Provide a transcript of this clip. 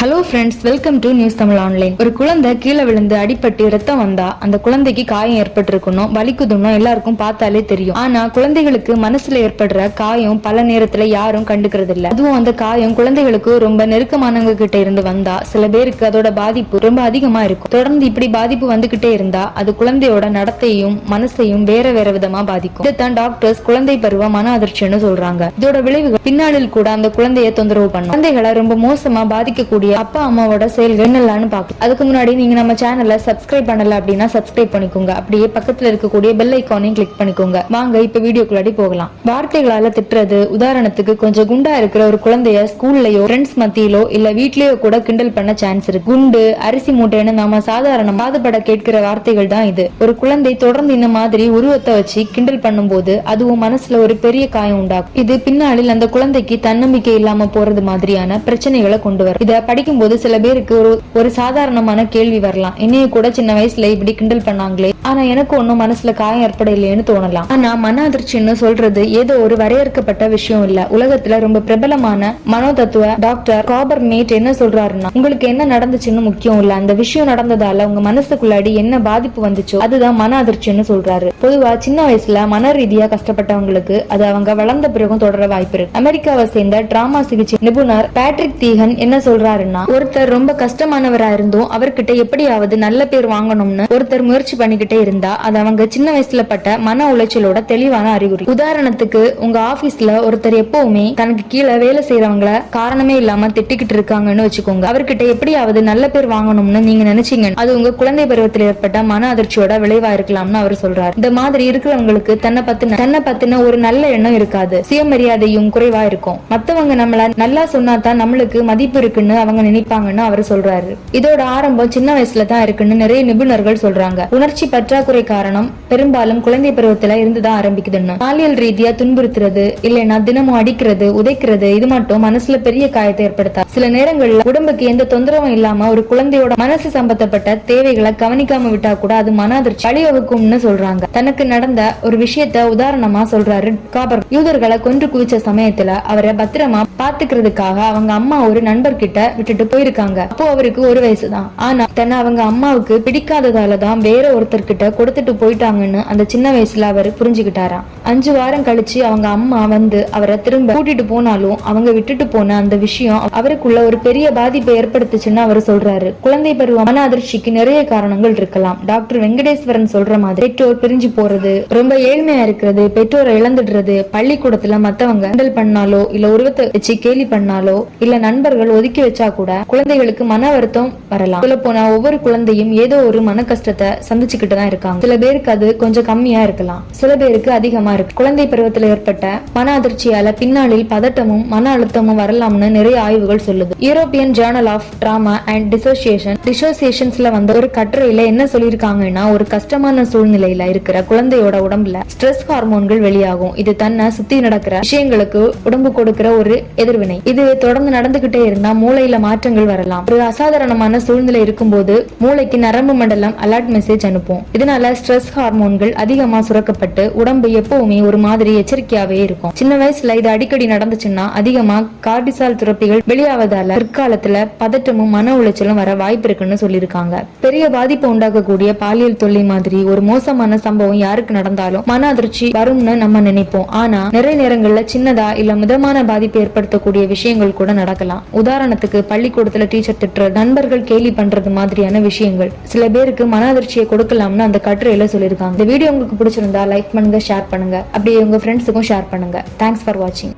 Hello friends, welcome to news Tamil online. ஒரு குழந்தை கீழே விழுந்து அடிபட்டு ரத்தம் வந்தா அந்த குழந்தைக்கு காயம் ஏற்பட்டிருக்கணும், வலிக்குதுன்னு எல்லாருக்கும் பார்த்தாலே தெரியும். ஆனா குழந்தைகளுக்கு மனசுல ஏற்படுற காயம் பல நேரத்துல யாரும் கண்டுக்கிறது இல்ல. அதுவும் அந்த காயம் குழந்தைகளுக்கு ரொம்ப நெருக்கமானவங்க கிட்ட இருந்து வந்தா சில பேருக்கு அதோட பாதிப்பு ரொம்ப அதிகமா இருக்கும். தொடர்ந்து இப்படி பாதிப்பு வந்துகிட்டே இருந்தா அது குழந்தையோட நடத்தையும் மனசையும் வேற வேற விதமா பாதிக்கும். இதைத்தான் டாக்டர்ஸ் குழந்தை பருவ மன அதிர்ச்சின்னு சொல்றாங்க. இதோட விளைவுகள் பின்னாளில் கூட அந்த குழந்தைய தொந்தரவு பண்ணும். குழந்தைகளை ரொம்ப மோசமா பாதிக்கக்கூடிய அப்பா அம்மாவோட செயல்கள் என்னலான்னு பாக்கலாம். அதுக்கு முன்னாடி நீங்க நம்ம சேனலை சப்ஸ்கிரைப் பண்ணல அப்படின்னா சப்ஸ்கிரைப் பண்ணிக்கோங்க. அப்படியே பக்கத்துல இருக்கக்கூடிய பெல் ஐக்கானையும் கிளிக் பண்ணிக்கோங்க. வாங்க இப்ப வீடியோக்குள்ளாடி போகலாம். வார்த்தைகளால திட்டுறது, உதாரணத்துக்கு கொஞ்சம் குண்டா இருக்கிற ஒரு குழந்தைய ஸ்கூல்லயோ ஃப்ரெண்ட்ஸ் மத்தியிலோ இல்ல வீட்லயோ கூட கிண்டல் பண்ண சான்ஸ் இருக்கு. குண்டு, அரிசி மூட்டைன்னு நாம சாதாரண பாதுபட கேட்கிற வார்த்தைகள் தான் இது. ஒரு குழந்தை தொடர்ந்து இந்த மாதிரி உருவத்தை வச்சு கிண்டல் பண்ணும் போது அதுவும் மனசுல ஒரு பெரிய காயம் உண்டாகும். இது பின்னாளில் அந்த குழந்தைக்கு தன்னம்பிக்கை இல்லாம போறது மாதிரியான பிரச்சனைகளை கொண்டு வரும். இத படிக்கும் போது சில பேருக்கு ஒரு சாதாரணமான கேள்வி வரலாம், என்னைய கூட சின்ன வயசுல இப்படி கிண்டல் பண்ணாங்களே, ஆனா எனக்கு ஒன்னும் மனசுல காயம் ஏற்பட இல்லையேன்னு தோணலாம். ஆனா மன அதிர்ச்சின்னு சொல்றது ஏதோ ஒரு வரையறுக்கப்பட்ட விஷயம் இல்ல. உலகத்துல ரொம்ப பிரபலமான மனோ தத்துவ டாக்டர் காபர் மேட் என்ன சொல்றாருன்னா, உங்களுக்கு என்ன நடந்துச்சுன்னு முக்கியம் இல்ல, அந்த விஷயம் நடந்ததால உங்க மனசுக்குள்ளாடி என்ன பாதிப்பு வந்துச்சோ அதுதான் மன அதிர்ச்சின்னு சொல்றாரு. பொதுவா சின்ன வயசுல மன ரீதியா கஷ்டப்பட்டவங்களுக்கு அது அவங்க வளர்ந்த பிறகும் தொடர வாய்ப்பு இருக்கு. அமெரிக்காவை சேர்ந்த டிராமா சிகிச்சை நிபுணர் பேட்ரிக் தீகன் என்ன சொல்றாருன்னா, ஒருத்தர் ரொம்ப கஷ்டமானவரா இருந்தும் அவர்கிட்ட எப்படியாவது நல்ல பேர் வாங்கணும்னு ஒருத்தர் முயற்சி பண்ணிக்கிட்டே இருந்தா அது அவங்க சின்ன வயசுல பட்ட மன உளைச்சலோட தெளிவான அறிகுறி. உதாரணத்துக்கு உங்க ஆபீஸ்ல ஒருத்தர் எப்பவுமே தனக்கு கீழே வேலை செய்யறவங்கள காரணமே இல்லாம திட்டிக்கிட்டு இருக்காங்கன்னு வச்சுக்கோங்க. அவர்கிட்ட எப்படியாவது நல்ல பேர் வாங்கணும்னு நீங்க நினைச்சீங்க, அது உங்க குழந்தை பருவத்தில் ஏற்பட்ட மன அதிர்ச்சியோட விளைவா இருக்கலாம்னு அவர் சொல்றாரு. இந்த மாதிரி இருக்கிறவங்களுக்கு தன்னை பத்தின ஒரு நல்ல எண்ணம் இருக்காது, சுயமரியாதையும் குறைவா இருக்கும். மத்தவங்க நம்மள நல்லா சொன்னாதான் நம்மளுக்கு மதிப்பு இருக்குன்னு அவங்க நினைப்பாங்கன்னு அவர் சொல்றாரு. இதோட ஆரம்பம் சின்ன வயசுல தான் இருக்குன்னு நிறைய நிபுணர்கள் சொல்றாங்க. உணர்ச்சி பற்றாக்குறை காரணம் பெரும்பாலும் குழந்தை பருவத்துல இருந்துதான் ஆரம்பிக்குதுன்னு. பாலியல் ரீதியா துன்புறுத்துறது இல்லைன்னா தினமும் அடிக்கிறது, உதைக்கிறது, இது மட்டும் மனசுல பெரிய காயத்தை ஏற்படுத்தா. சில நேரங்கள்ல உடம்புக்கு எந்த தொந்தரவும் இல்லாம ஒரு குழந்தையோட மனசு சம்பந்தப்பட்ட தேவைகளை கவனிக்காம விட்டா கூட அது மன அதிர்ச்சி வழிவகுக்கும்னு சொல்றாங்க. தனக்கு நடந்த ஒரு விஷயத்த உதாரணமா சொல்றாரு காபர். யூதர்களை கொன்று குவிச்ச சமயத்துல அவரை பத்திரமா பாத்துக்கிறதுக்காக அவங்க அம்மா ஒரு நண்பர்கிட்ட விட்டுட்டு போயிருக்காங்க. அப்போ அவருக்கு 1 வயசுதான். ஆனா தன்னை அவங்க அம்மாவுக்கு பிடிக்காததாலதான் வேற ஒருத்தர்கிட்ட கொடுத்துட்டு போயிட்டாங்கன்னு அந்த சின்ன வயசுல அவர் புரிஞ்சுக்கிட்டாராம். 5 வாரம் கழிச்சு அவங்க அம்மா வந்து அவரை திரும்ப கூட்டிட்டு போனாலும் அவங்க விட்டுட்டு போன அந்த விஷயம் அவருக்குள்ள ஒரு பெரிய பாதிப்பை ஏற்படுத்துச்சுன்னு அவர் சொல்றாரு. குழந்தை பருவ மன அதிர்ச்சிக்கு நிறைய காரணங்கள் இருக்கலாம். டாக்டர் வெங்கடேஸ்வரன் சொல்ற மாதிரி பெற்றோர் பிரிஞ்சு போறது, ரொம்ப ஏழ்மையா இருக்கிறது, பெற்றோரை இழந்துடுறது, பள்ளிக்கூடத்துல மத்தவங்க கிண்டல் பண்ணாலோ இல்ல உருவத்தை வச்சு கேலி பண்ணாலோ இல்ல நண்பர்கள் ஒதுக்கி வச்சா கூட குழந்தைகளுக்கு மன வருத்தம் வரலாம். சொல்ல போனா ஒவ்வொரு குழந்தையும் ஏதோ ஒரு மன கஷ்டத்தை சந்திச்சுக்கிட்டு தான் இருக்காங்க. சில பேருக்கு அது கொஞ்சம் கம்மியா இருக்கலாம், சில பேருக்கு அதிகமா இருக்கு. குழந்தை பருவத்தில் ஏற்பட்ட மன அதிர்ச்சியால பின்னாளில் பதட்டமும் மன அழுத்தமும் வரலாம்னு நிறைய ஆய்வுகள் சொல்லுது. European journal of trauma and டிசோசியேஷன்ஸ்ல வந்த ஒரு கட்டுரையில என்ன சொல்லியிருக்காங்கன்னா, ஒரு கஷ்டமான சூழ்நிலையில இருக்கிற குழந்தையோட உடம்புல ஸ்ட்ரெஸ் ஹார்மோன்கள் வெளியாகும். இது தன்னை சுத்தி நடக்கிற விஷயங்களுக்கு உடம்பு கொடுக்கிற ஒரு எதிர்வினை. இது தொடர்ந்து நடந்துகிட்டே இருந்தா மூளையில மாற்றங்கள் வரலாம். ஒரு அசாதாரணமான சூழ்நிலை இருக்கும்போது மூளைக்கு நரம்பு மண்டலம் அலர்ட் மெசேஜ் அனுப்பும். இதனால ஸ்ட்ரெஸ் ஹார்மோன்கள் அதிகமா சுரக்கப்பட்டு உடம்பு எப்பவுமே ஒரு மாதிரி எச்சரிக்கையாவே இருக்கும். சின்ன வயசுல இது அடிக்கடி நடந்துச்சுன்னா அதிகமா கார்டிசால் சுரப்பிகள் வெளியாவதால பிற்காலத்துல பதட்டமும் மன உளைச்சலும் வர வாய்ப்பு இருக்குன்னு சொல்லியிருக்காங்க. பெரிய பாதிப்பு உண்டாக்கக்கூடிய பாலியல் தொல்லை மாதிரி ஒரு மோசமான சம்பவம் யாருக்கு நடந்தாலும் மன அதிர்ச்சி வரும்னு நம்ம நினைப்போம். ஆனா நிறைய நேரங்கள்ல சின்னதா இல்ல மிதமான பாதிப்பு ஏற்படுத்தக்கூடிய விஷயங்கள் கூட நடக்கலாம். உதாரணத்துக்கு பள்ளிக்கூடத்துல டீச்சர் திட்டுறது, நண்பர்கள் கேலி பண்றது மாதிரியான விஷயங்கள் சில பேருக்கு மன அதிர்ச்சியை கொடுக்கலாம்னு அந்த கட்டுரையில சொல்லியிருக்காங்க. இந்த வீடியோ உங்களுக்கு பிடிச்சிருந்தா லைக் பண்ணுங்க, ஷேர் பண்ணுங்க, அப்படியே உங்க ஃப்ரெண்ட்ஸுக்கும் ஷேர் பண்ணுங்க. தேங்க்ஸ் ஃபார் வாட்சிங்.